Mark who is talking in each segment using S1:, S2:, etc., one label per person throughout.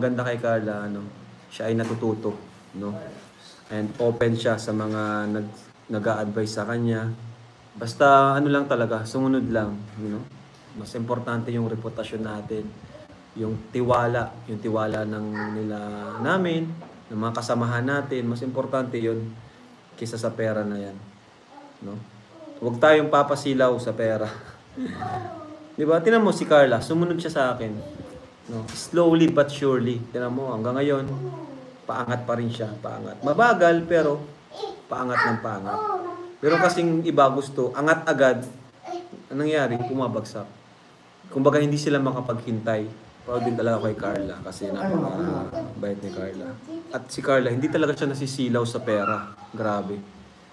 S1: maganda kay Carla, ano, siya ay natututo, no? And open siya sa mga nag-a-advise sa kanya. Basta ano lang talaga, sumunod lang, you know? Mas importante yung reputasyon natin, yung tiwala ng nila namin, ng mga kasamahan natin, mas importante yun kaysa sa pera na yan, no? Huwag tayong papasilaw sa pera. 'Di ba? Tingnan mo si Carla, sumunod siya sa akin. No? Slowly but surely. Tingnan mo hanggang ngayon, paangat pa rin siya, paangat. Mabagal pero paangat ng paangat. Pero kasing iba gusto, angat agad. Anong nangyari? Bumabagsak. Kumbaga hindi sila makapaghintay. Proud din talaga kay Carla kasi napaka-bait ni Carla. At si Carla, hindi talaga siya nasisilaw sa pera. Grabe.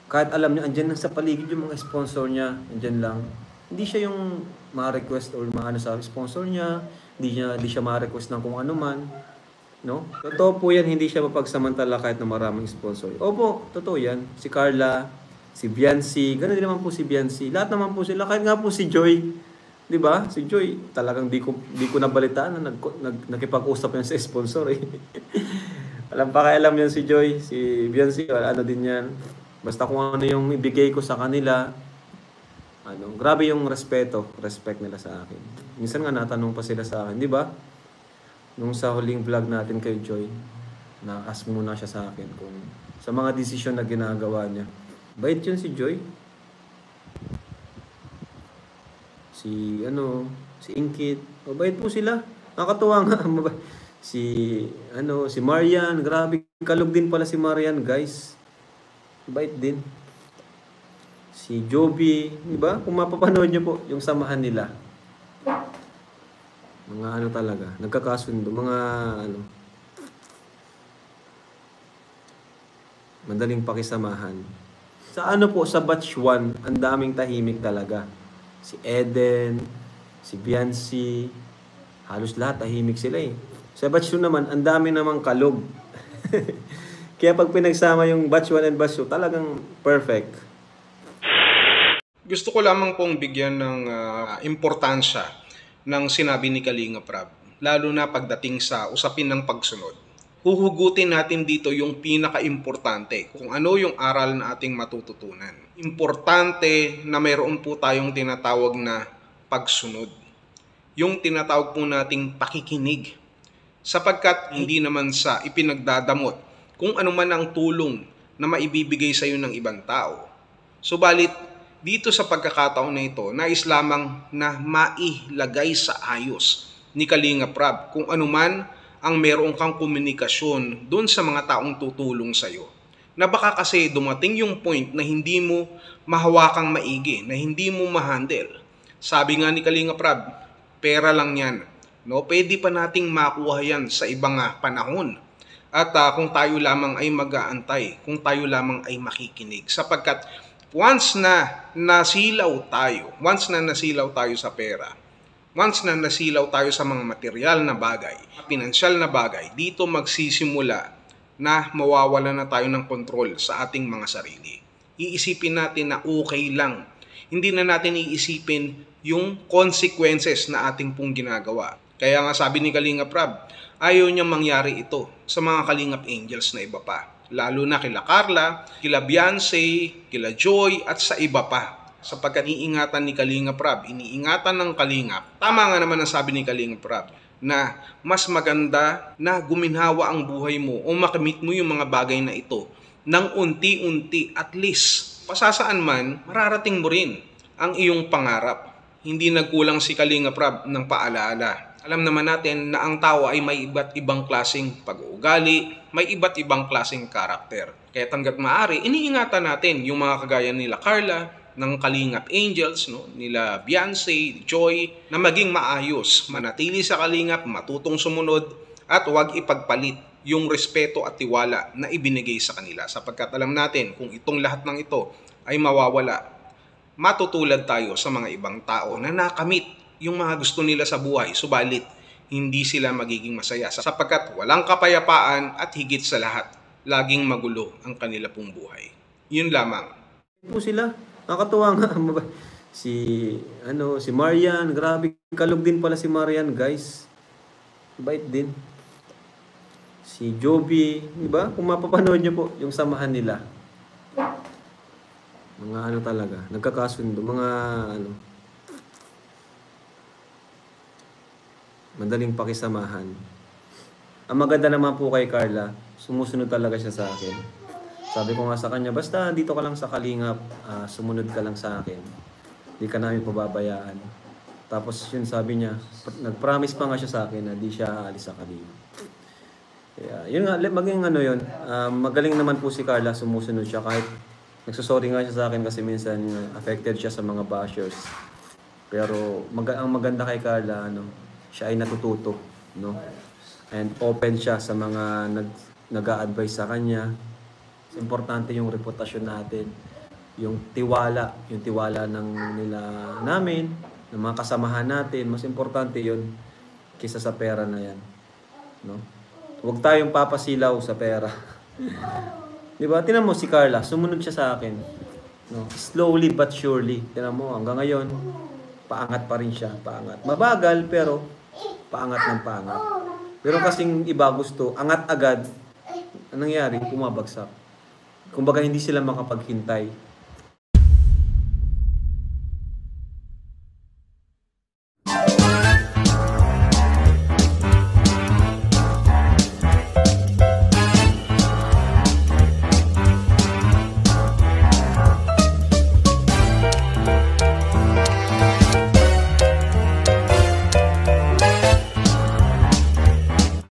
S1: Kahit alam niya, andyan lang sa paligid yung mga sponsor niya, andyan lang. Hindi siya yung ma-request or maano sa sponsor niya, hindi siya ma-request ng kung ano man. No? Totoo po yan, hindi siya mapagsamantala kahit na maraming sponsor. Opo, totoo yan. Si Carla, si Biancy, ganoon din naman po si Biancy. Lahat naman po sila, kahit nga po si Joy. 'Di ba? Si Joy, talagang di ko nabalitaan na nakipag-usap yan sa sponsor eh. Alam pa kaya alam yan si Joy, si Biancy, ano din yan. Basta kung ano yung ibigay ko sa kanila, ano, grabe yung respect nila sa akin. Minsan nga natanong pa sila sa akin, 'di ba? Nung sa huling vlog natin kay Joy, na-ask muna siya sa akin kung sa mga desisyon na ginagawa niya. Bait yun si Joy. Si Inkit, mabait po sila. Nakakatuwa nga. Si Marian, grabe, kalog din pala si Marian, guys. Bait din. Si Joby, di ba? Kung mapapanood niyo po yung samahan nila. Mga ano talaga, nagkakasundo, mga ano, madaling pakisamahan. Sa ano po, sa batch 1, ang daming tahimik talaga. Si Eden, si Biancy, halos lahat tahimik sila eh. Sa batch 2 naman, ang dami namang kalog. Kaya pag pinagsama yung batch 1 and batch 2, talagang perfect.
S2: Gusto ko lamang pong bigyan ng importansya ng sinabi ni Kalinga Prab, lalo na pagdating sa usapin ng pagsunod. Huhugutin natin dito yung pinaka-importante, kung ano yung aral na ating matututunan. Importante na mayroon po tayong tinatawag na pagsunod. Yung tinatawag po nating pakikinig. Sapagkat hindi naman sa ipinagdadamot kung ano man ang tulong na maibibigay sa iyo ng ibang tao. Subalit, dito sa pagkakataon na ito, nais lamang na mailagay sa ayos ni Kalinga Prab kung ano man ang meron kang komunikasyon doon sa mga taong tutulong sa iyo. Na baka kasi dumating yung point na hindi mo mahawakang maigi, na hindi mo ma-handle. Sabi nga ni Kalinga Prab, pera lang yan. No? Pwede pa nating makuha yan sa ibang panahon. At kung tayo lamang ay mag-aantay, kung tayo lamang ay makikinig. Sapagkat once na nasilaw tayo sa pera, once na nasilaw tayo sa mga material na bagay, pinansyal na bagay, dito magsisimula na mawawala na tayo ng kontrol sa ating mga sarili. Iisipin natin na okay lang. Hindi na natin iisipin yung consequences na ating pong ginagawa. Kaya nga sabi ni Kalinga Prab, ayaw niya mangyari ito sa mga Kalingap Angels na iba pa. Lalo na kila Carla, kila Biancy, kila Joy, at sa iba pa. Sapagkat iniingatan ni Kalinga Prab, iniingatan ng Kalingap. Tama nga naman ang sabi ni Kalinga Prab, na mas maganda na guminhawa ang buhay mo o makamit mo yung mga bagay na ito ng unti-unti, at least pasasaan man, mararating mo rin ang iyong pangarap. Hindi nagkulang si Kalinga Prab ng paalaala. Alam naman natin na ang tao ay may iba't ibang klaseng pag-uugali, may iba't ibang klaseng karakter. Kaya hangga't maaari, iniingatan natin yung mga kagaya nila Carla, ng Kalingap Angels, no? Nila Biancy, Joy, na maging maayos, manatili sa Kalingap, matutong sumunod, at huwag ipagpalit yung respeto at tiwala na ibinigay sa kanila. Sapagkat alam natin kung itong lahat ng ito ay mawawala, matutulad tayo sa mga ibang tao na nakamit yung mga gusto nila sa buhay, subalit hindi sila magiging masaya sapagkat walang kapayapaan at higit sa lahat, laging magulo ang kanila pong buhay. Yun lamang.
S1: Po sila, nakakatuwa nga. Si Marian, grabe, kalog din pala si Marian, guys. Bait din. si Joby, di ba? Kung mapapanood niyo po yung samahan nila. Mga ano talaga, nagkakasundo, mga ano, madaling pakisamahan. Ang maganda naman po kay Carla, sumusunod talaga siya sa akin. Sabi ko nga sa kanya, basta dito ka lang sa Kalingap, sumunod ka lang sa akin. Di ka namin pababayaan. Tapos yun sabi niya, nag-promise pa nga siya sa akin na di siya aalis sa Kalingap. Kaya yun nga, maging ano yun, magaling naman po si Carla, sumusunod siya kahit nagsusorry nga siya sa akin kasi minsan affected siya sa mga bashers. Pero ang maganda kay Carla, ano, siya ay natututo, no? And open siya sa mga nag-a-advise sa kanya. Importante yung reputasyon natin, yung tiwala ng namin, ng mga kasamahan natin. Mas importante yun kaysa sa pera na yan, no? Huwag tayong papasilaw sa pera. Di ba? Tingnan mo si Carla, sumunod siya sa akin. No? Slowly but surely. Tingnan mo, hanggang ngayon, paangat pa rin siya. Paangat. Mabagal, pero paangat ng paangat. Pero kasing iba gusto, angat agad. Anong nangyari? Pumabagsak. Kumbaga, hindi sila makapaghintay.